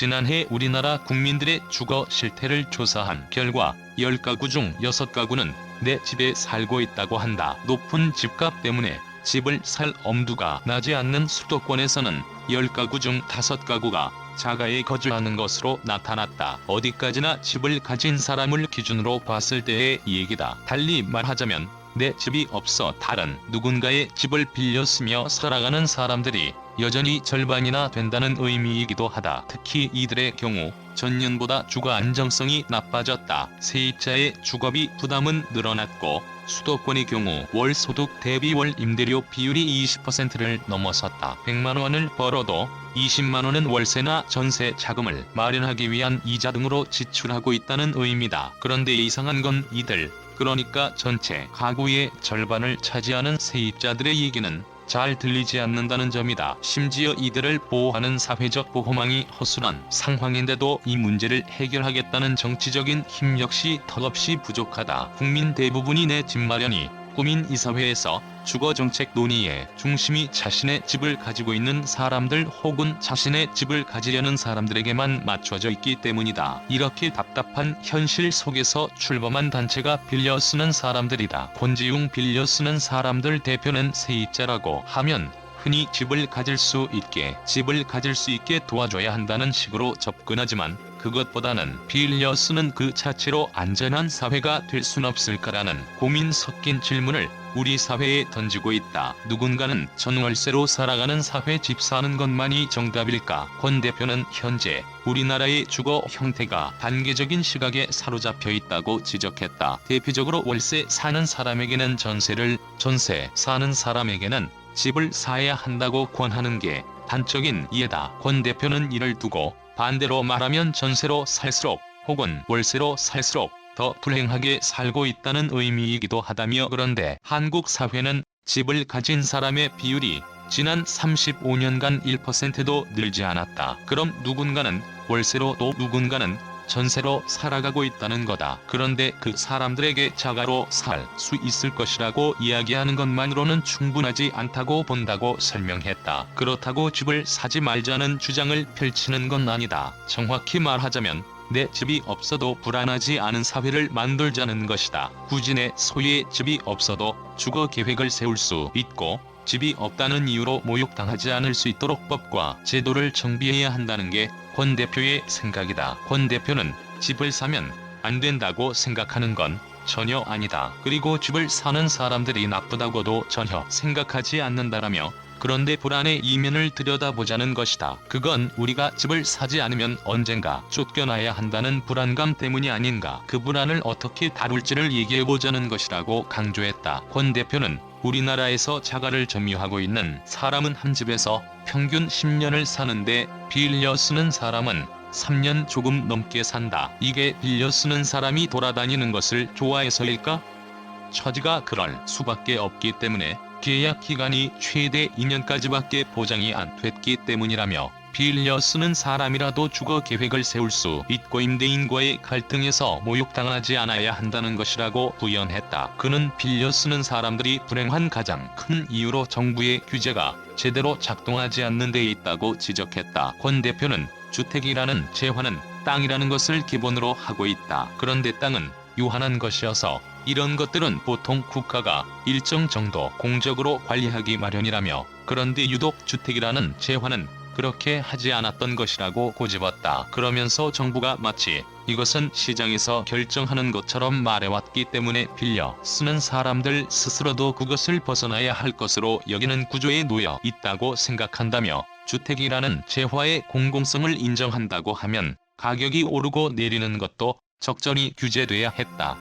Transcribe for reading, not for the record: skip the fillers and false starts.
지난해 우리나라 국민들의 주거 실태를 조사한 결과 10가구 중 6가구는 내 집에 살고 있다고 한다. 높은 집값 때문에 집을 살 엄두가 나지 않는 수도권에서는 10가구 중 5가구가 자가에 거주하는 것으로 나타났다. 어디까지나 집을 가진 사람을 기준으로 봤을 때의 얘기다. 달리 말하자면 내 집이 없어 다른 누군가의 집을 빌려 쓰며 살아가는 사람들이 여전히 절반이나 된다는 의미이기도 하다. 특히 이들의 경우 전년보다 주거 안정성이 나빠졌다. 세입자의 주거비 부담은 늘어났고 수도권의 경우 월 소득 대비 월 임대료 비율이 20%를 넘어섰다. 100만 원을 벌어도 20만 원은 월세나 전세 자금을 마련하기 위한 이자 등으로 지출하고 있다는 의미다. 그런데 이상한 건 이들, 그러니까 전체 가구의 절반을 차지하는 세입자들의 얘기는 잘 들리지 않는다는 점이다. 심지어 이들을 보호하는 사회적 보호망이 허술한 상황인데도 이 문제를 해결하겠다는 정치적인 힘 역시 턱없이 부족하다. 국민 대부분이 내 집 마련이 꿈인 이 사회에서 주거정책 논의의 중심이 자신의 집을 가지고 있는 사람들 혹은 자신의 집을 가지려는 사람들에게만 맞춰져 있기 때문이다. 이렇게 답답한 현실 속에서 출범한 단체가 빌려 쓰는 사람들이다. 권지웅 빌려 쓰는 사람들 대표는 세입자라고 하면 흔히 집을 가질 수 있게 도와줘야 한다는 식으로 접근하지만 그것보다는 빌려 쓰는 그 자체로 안전한 사회가 될 순 없을까라는 고민 섞인 질문을 우리 사회에 던지고 있다. 누군가는 전월세로 살아가는 사회 집 사는 것만이 정답일까? 권 대표는 현재 우리나라의 주거 형태가 단계적인 시각에 사로잡혀 있다고 지적했다. 대표적으로 월세 사는 사람에게는 전세를, 전세 사는 사람에게는 집을 사야 한다고 권하는 게 단적인 이해다. 권 대표는 이를 두고 반대로 말하면 전세로 살수록 혹은 월세로 살수록 더 불행하게 살고 있다는 의미이기도 하다며 그런데 한국 사회는 집을 가진 사람의 비율이 지난 35년간 1%도 늘지 않았다. 그럼 누군가는 월세로 또 누군가는 전세로 살아가고 있다는 거다. 그런데 그 사람들에게 자가로 살 수 있을 것이라고 이야기하는 것만으로는 충분하지 않다고 본다고 설명했다. 그렇다고 집을 사지 말자는 주장을 펼치는 건 아니다. 정확히 말하자면 내 집이 없어도 불안하지 않은 사회를 만들자는 것이다. 굳이 내 소유의 집이 없어도 주거 계획을 세울 수 있고 집이 없다는 이유로 모욕당하지 않을 수 있도록 법과 제도를 정비해야 한다는 게 권 대표의 생각이다. 권 대표는 집을 사면 안 된다고 생각하는 건 전혀 아니다. 그리고 집을 사는 사람들이 나쁘다고도 전혀 생각하지 않는다라며 그런데 불안의 이면을 들여다보자는 것이다. 그건 우리가 집을 사지 않으면 언젠가 쫓겨나야 한다는 불안감 때문이 아닌가. 그 불안을 어떻게 다룰지를 얘기해보자는 것이라고 강조했다. 권 대표는 우리나라에서 자가를 점유하고 있는 사람은 한 집에서 평균 10년을 사는데 빌려 쓰는 사람은 3년 조금 넘게 산다. 이게 빌려 쓰는 사람이 돌아다니는 것을 좋아해서일까? 처지가 그럴 수밖에 없기 때문에 계약 기간이 최대 2년까지밖에 보장이 안 됐기 때문이라며 빌려 쓰는 사람이라도 주거 계획을 세울 수 있고 임대인과의 갈등에서 모욕당하지 않아야 한다는 것이라고 부연했다. 그는 빌려 쓰는 사람들이 불행한 가장 큰 이유로 정부의 규제가 제대로 작동하지 않는 데 있다고 지적했다. 권 대표는 주택이라는 재화는 땅이라는 것을 기본으로 하고 있다. 그런데 땅은 유한한 것이어서 이런 것들은 보통 국가가 일정 정도 공적으로 관리하기 마련이라며 그런데 유독 주택이라는 재화는 그렇게 하지 않았던 것이라고 고집었다. 그러면서 정부가 마치 이것은 시장에서 결정하는 것처럼 말해왔기 때문에 빌려 쓰는 사람들 스스로도 그것을 벗어나야 할 것으로 여기는 구조에 놓여 있다고 생각한다며 주택이라는 재화의 공공성을 인정한다고 하면 가격이 오르고 내리는 것도 적절히 규제돼야 했다.